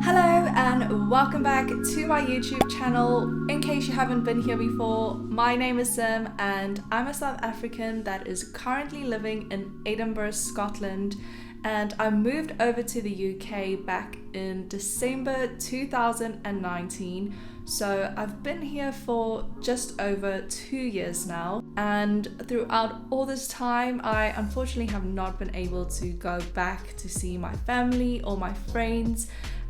Hello and welcome back to my YouTube channel. In case you haven't been here before, my name is Sim and I'm a South African that is currently living in Edinburgh, Scotland, and I moved over to the UK back in December 2019. So I've been here for just over 2 years now, and throughout all this time I unfortunately have not been able to go back to see my family or my friends.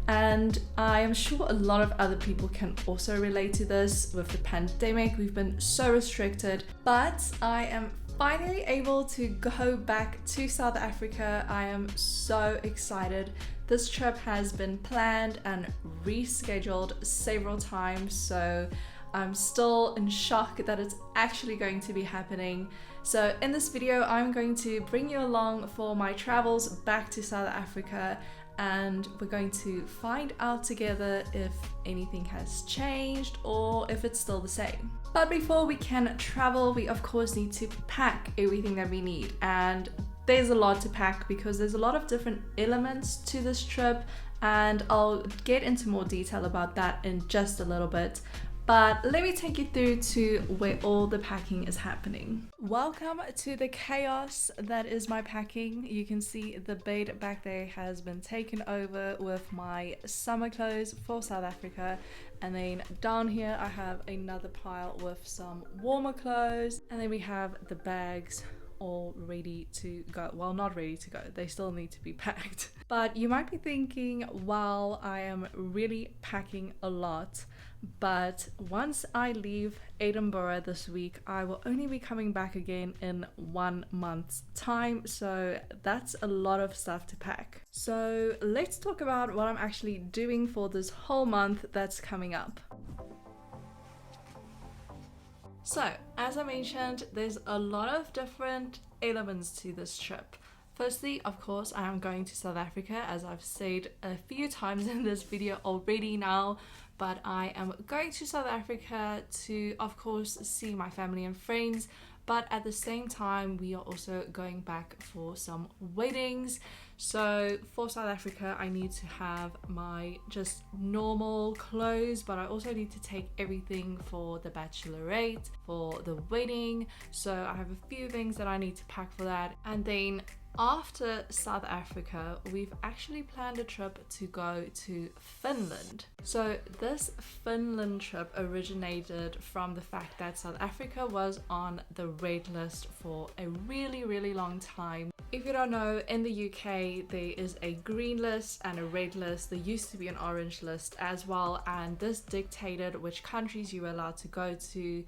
And I am sure a lot of other people can also relate to this. With the pandemic, we've been so restricted, but I am finally able to go back to South Africa. I am so excited. This trip has been planned and rescheduled several times, so I'm still in shock that it's actually going to be happening. So in this video, I'm going to bring you along for my travels back to South Africa, and we're going to find out together if anything has changed or if it's still the same. But before we can travel, we of course need to pack everything that we need, and there's a lot to pack because there's a lot of different elements to this trip, and I'll get into more detail about that in just a little bit. But let me take you through to where all the packing is happening. Welcome to the chaos that is my packing. You can see the bed back there has been taken over with my summer clothes for South Africa. And then down here I have another pile with some warmer clothes. And then we have the bags all ready to go. Well, not ready to go, they still need to be packed. But you might be thinking, wow, I am really packing a lot. But once I leave Edinburgh this week, I will only be coming back again in 1 month's time, so that's a lot of stuff to pack. So let's talk about what I'm actually doing for this whole month that's coming up. So, as I mentioned, there's a lot of different elements to this trip. Firstly, of course, I am going to South Africa, as I've said a few times in this video already now, but I am going to South Africa to, of course, see my family and friends, but at the same time, we are also going back for some weddings. So for South Africa, I need to have my just normal clothes, but I also need to take everything for the bachelorette, for the wedding. So I have a few things that I need to pack for that. And then after South Africa, we've actually planned a trip to go to Finland. So this Finland trip originated from the fact that South Africa was on the red list for a really long time. If you don't know, in the UK there is a green list and a red list. There used to be an orange list as well, and this dictated which countries you were allowed to go to.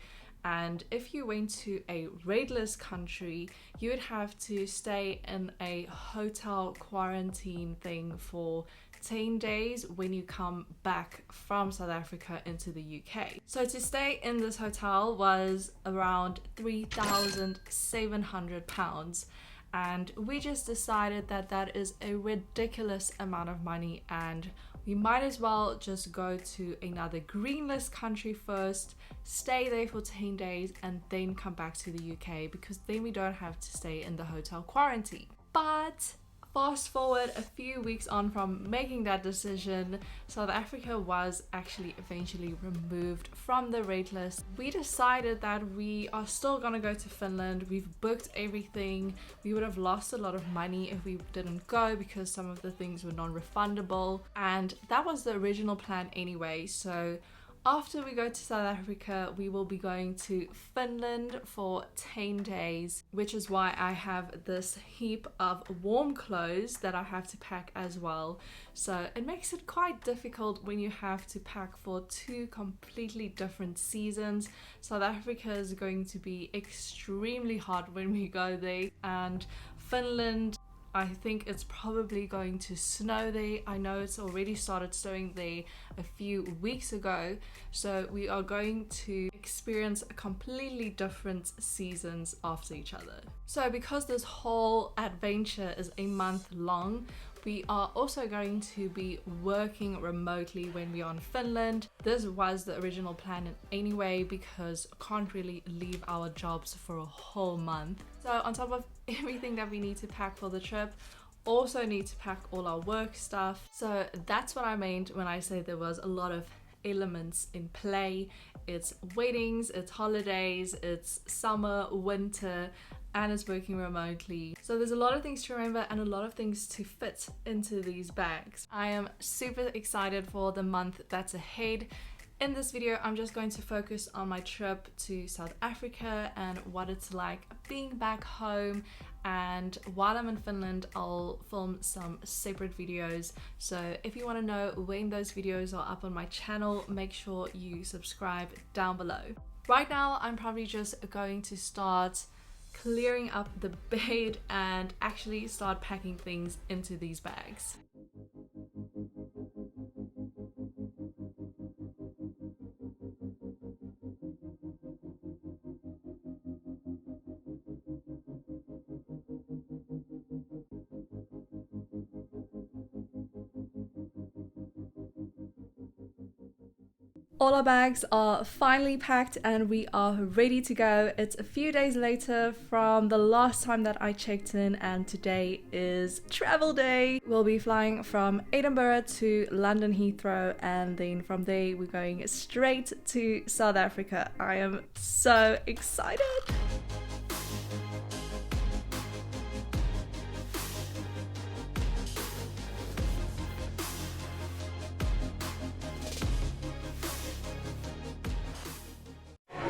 And if you went to a red list country, you would have to stay in a hotel quarantine thing for 10 days when you come back from South Africa into the UK. So to stay in this hotel was around £3,700. And we just decided that that is a ridiculous amount of money, and we might as well just go to another green list country first, stay there for 10 days and then come back to the UK, because then we don't have to stay in the hotel quarantine. But fast forward a few weeks on from making that decision, South Africa was actually eventually removed from the red list. We decided that we are still gonna go to Finland. We've booked everything. We would have lost a lot of money if we didn't go because some of the things were non-refundable, and that was the original plan anyway. So after we go to South Africa, we will be going to Finland for 10 days, which is why I have this heap of warm clothes that I have to pack as well. So it makes it quite difficult when you have to pack for two completely different seasons. South Africa is going to be extremely hot when we go there, and Finland, I think it's probably going to snow there. I know it's already started snowing there a few weeks ago. So we are going to experience completely different seasons after each other. So because this whole adventure is a month long, we are also going to be working remotely when we are in Finland. This was the original plan anyway, because we can't really leave our jobs for a whole month. So on top of everything that we need to pack for the trip, also need to pack all our work stuff. So that's what I meant when I say there was a lot of elements in play. It's weddings, it's holidays, it's summer, winter, and it's working remotely. So there's a lot of things to remember and a lot of things to fit into these bags. I am super excited for the month that's ahead. In this video, I'm just going to focus on my trip to South Africa and what it's like being back home. And while I'm in Finland, I'll film some separate videos. So if you want to know when those videos are up on my channel, make sure you subscribe down below. Right now, I'm probably just going to start clearing up the bed and actually start packing things into these bags. All our bags are finally packed and we are ready to go. It's a few days later from the last time that I checked in, and today is travel day. We'll be flying from Edinburgh to London Heathrow, and then from there we're going straight to South Africa. I am so excited.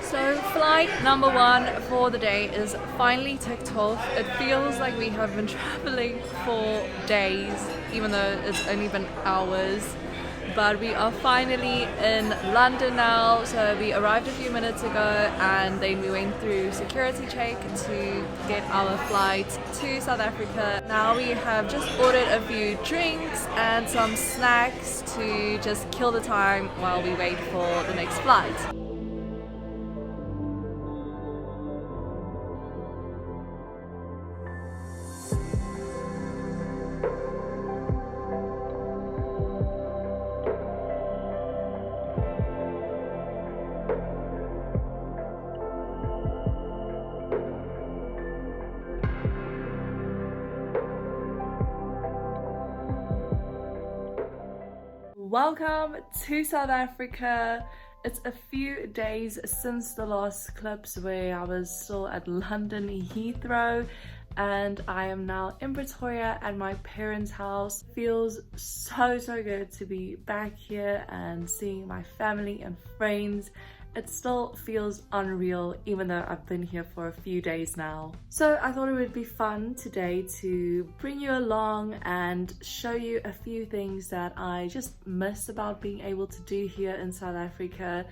So flight number 1 for the day is finally ticked off. It feels like we have been traveling for days, even though it's only been hours. But we are finally in London now. So we arrived a few minutes ago and then we went through security check to get our flight to South Africa. Now we have just ordered a few drinks and some snacks to just kill the time while we wait for the next flight. Welcome to South Africa. It's a few days since the last clips where I was still at London Heathrow, and I am now in Pretoria at my parents' house. Feels so good to be back here and seeing my family and friends. It still feels unreal even though I've been here for a few days now. So I thought it would be fun today to bring you along and show you a few things that I just miss about being able to do here in South Africa.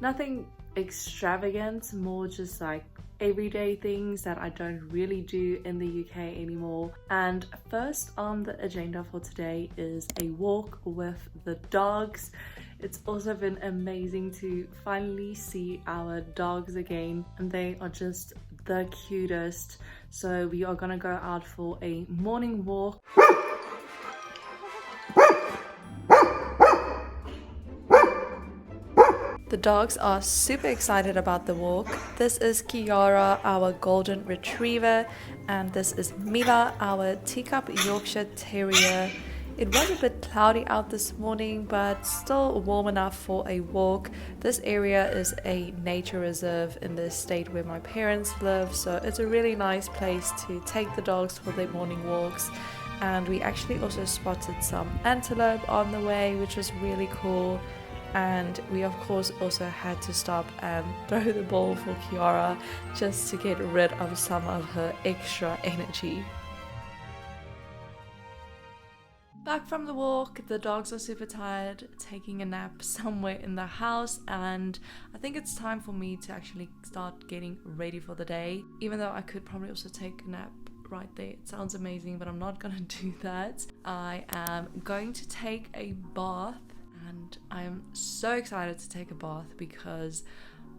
Nothing extravagant, more just like everyday things that I don't really do in the UK anymore. And first on the agenda for today is a walk with the dogs. It's also been amazing to finally see our dogs again, and they are just the cutest. So we are gonna go out for a morning walk. The dogs are super excited about the walk. This is Kiara, our golden retriever, and this is Mila, our teacup Yorkshire Terrier. It was a bit cloudy out this morning, but still warm enough for a walk. This area is a nature reserve in the estate where my parents live, so it's a really nice place to take the dogs for their morning walks. And we actually also spotted some antelope on the way, which was really cool. And we of course also had to stop and throw the ball for Kiara just to get rid of some of her extra energy. Back from the walk, the dogs are super tired, taking a nap somewhere in the house, and I think it's time for me to actually start getting ready for the day, even though I could probably also take a nap right there. It sounds amazing, but I'm not gonna do that. I am going to take a bath, and I am so excited to take a bath because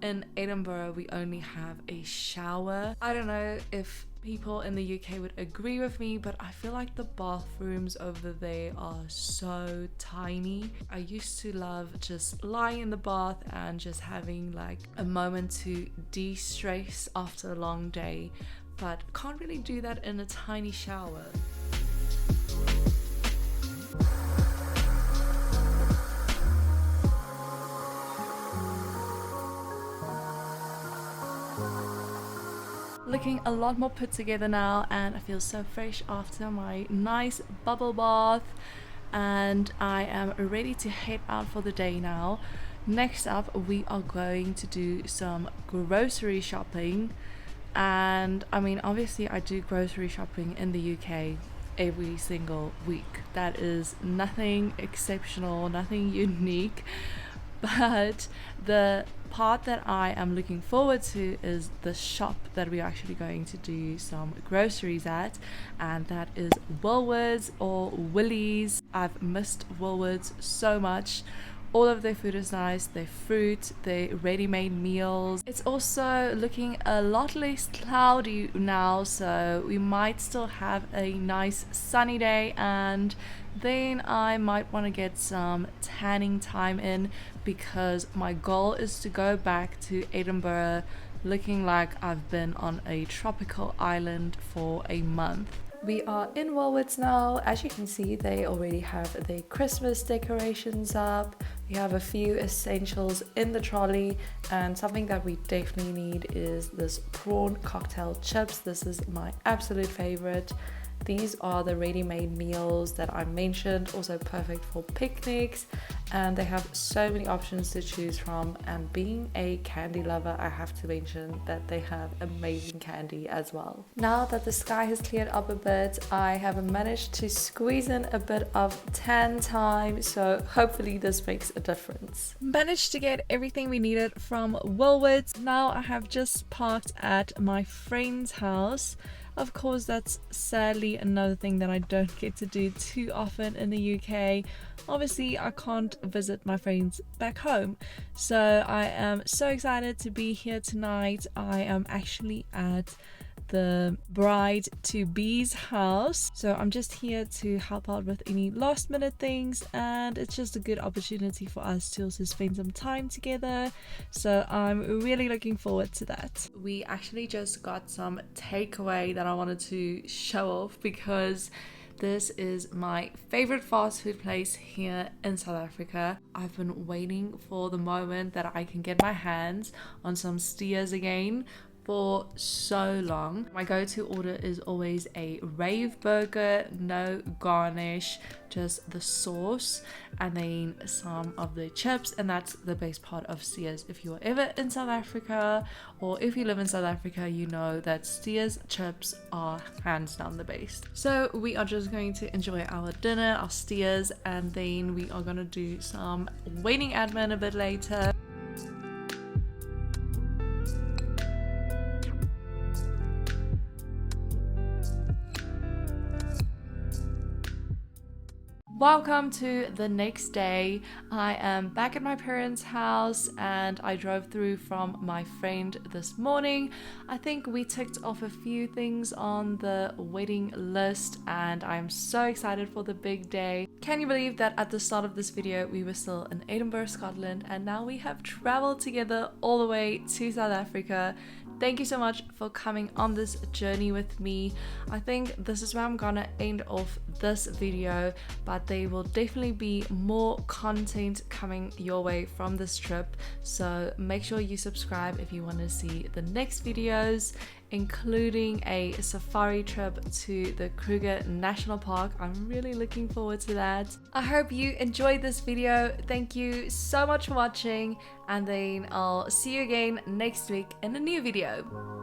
in Edinburgh we only have a shower. I don't know if people in the UK would agree with me, but I feel like the bathrooms over there are so tiny. I used to love just lying in the bath and just having like a moment to de-stress after a long day, but can't really do that in a tiny shower. Looking a lot more put together now, and I feel so fresh after my nice bubble bath, and I am ready to head out for the day now. Next up, we are going to do some grocery shopping, and I mean, obviously I do grocery shopping in the UK every single week. That is nothing exceptional, nothing unique, but the part that I am looking forward to is the shop that we're actually going to do some groceries at, and that is Woolworths or Woolies. I've missed Woolworths so much. All of their food is nice, their fruit, their ready-made meals. It's also looking a lot less cloudy now, so we might still have a nice sunny day, and then I might want to get some tanning time in, because my goal is to go back to Edinburgh looking like I've been on a tropical island for a month. We are in Woolworths now. As you can see, they already have their Christmas decorations up. We have a few essentials in the trolley, and something that we definitely need is this prawn cocktail chips. This is my absolute favorite. These are the ready-made meals that I mentioned, also perfect for picnics, and they have so many options to choose from. And being a candy lover, I have to mention that they have amazing candy as well. Now that the sky has cleared up a bit, I have managed to squeeze in a bit of tan time, so hopefully this makes a difference. Managed to get everything we needed from Woolworths. Now I have just parked at my friend's house. Of course, that's sadly another thing that I don't get to do too often in the UK. Obviously, I can't visit my friends back home, so I am so excited to be here tonight. I am actually at the bride-to-be's house, so I'm just here to help out with any last minute things, and it's just a good opportunity for us to also spend some time together, so I'm really looking forward to that. We actually just got some takeaway that I wanted to show off, because this is my favorite fast food place here in South Africa. I've been waiting for the moment that I can get my hands on some steers again for so long. My go-to order is always a rave burger, no garnish, just the sauce and then some of the chips, and that's the best part of steers. If you're ever in South Africa, or if you live in South Africa, you know that steers chips are hands down the best. So we are just going to enjoy our dinner, our steers, and then we are gonna do some waiting admin a bit later. Welcome to the next day. I am back at my parents' house, and I drove through from my friend this morning. I think we ticked off a few things on the wedding list, and I'm so excited for the big day. Can you believe that at the start of this video we were still in Edinburgh, Scotland, and now we have traveled together all the way to South Africa. Thank you so much for coming on this journey with me. I think this is where I'm gonna end off this video, but there will definitely be more content coming your way from this trip, so make sure you subscribe if you want to see the next videos, including a safari trip to the Kruger National Park. I'm really looking forward to that. I hope you enjoyed this video. Thank you so much for watching, and then I'll see you again next week in a new video.